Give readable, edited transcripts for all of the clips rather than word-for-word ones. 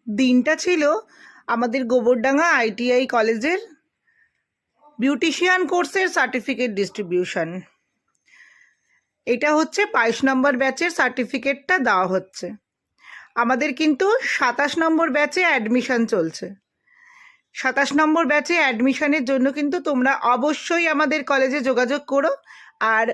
দিনটা ছিল আমাদের গোবরডাঙ্গা আইটিআই কলেজের বিউটিশিয়ান কোর্সের সার্টিফিকেট ডিস্ট্রিবিউশন। এটা হচ্ছে 22 নম্বর ব্যাচের সার্টিফিকেটটা দেওয়া হচ্ছে। আমাদের কিন্তু 27 নম্বর ব্যাচে অ্যাডমিশন চলছে। 27 নম্বর ব্যাচে অ্যাডমিশনের জন্য কিন্তু তোমরা অবশ্যই আমাদের কলেজে যোগাযোগ করো। আর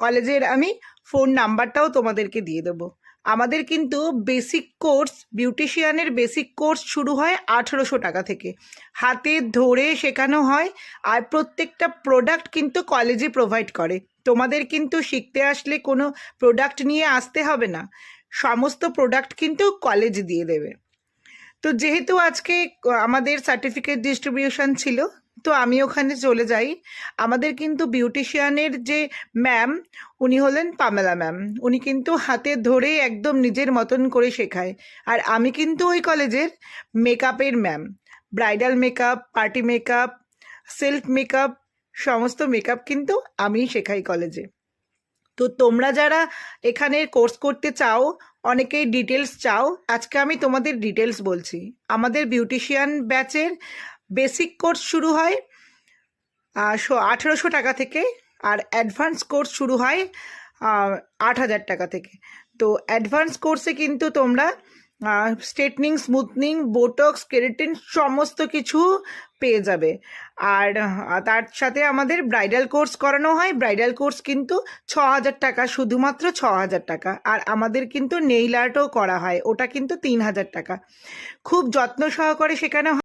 কলেজের আমি ফোন নাম্বারটাও তোমাদেরকে দিয়ে দেবো। আমাদের কিন্তু বেসিক কোর্স, বিউটিশিয়ানের বেসিক কোর্স শুরু হয় 1800 টাকা থেকে। হাতে ধরে শেখানো হয়, আর প্রত্যেকটা প্রোডাক্ট কিন্তু কলেজে প্রোভাইড করে। তোমাদের কিন্তু শিখতে আসলে কোনো প্রোডাক্ট নিয়ে আসতে হবে না, সমস্ত প্রোডাক্ট কিন্তু কলেজ দিয়ে দেবে। তো যেহেতু আজকে আমাদের সার্টিফিকেট ডিস্ট্রিবিউশন ছিল, তো আমি ওখানে চলে যাই। আমাদের কিন্তু বিউটিশিয়ানের যে ম্যাম, উনি হলেন পামেলা ম্যাম। উনি কিন্তু হাতে ধরে একদম নিজের মতন করে শেখায়। আর আমি কিন্তু ওই কলেজের মেকআপের ma'am. Bridal makeup, party makeup, self makeup, সমস্ত মেকআপ কিন্তু আমিই শেখাই কলেজে। তো তোমরা যারা এখানে কোর্স করতে চাও, অনেকেই ডিটেলস চাও, আজকে আমি তোমাদের ডিটেলস বলছি। আমাদের বিউটিশিয়ান ব্যাচের বেসিক কোর্স শুরু হয় 1800 টাকা থেকে, আর অ্যাডভান্স কোর্স শুরু হয় 8000 টাকা থেকে। তো অ্যাডভান্স কোর্সে কিন্তু তোমরা স্ট্রেটনিং, স্মুথনিং, বোটক্স, কেরাটিন সমস্ত কিছু পেয়ে যাবে। আর তার সাথে আমাদের ব্রাইডাল কোর্স করানো হয়। ব্রাইডাল কোর্স কিন্তু 6000 টাকা, শুধুমাত্র 6000 টাকা। আর আমাদের কিন্তু নেইল আর্টও করা হয়, ওটা কিন্তু 3000 টাকা। খুব যত্ন সহকারে শেখানো হয়।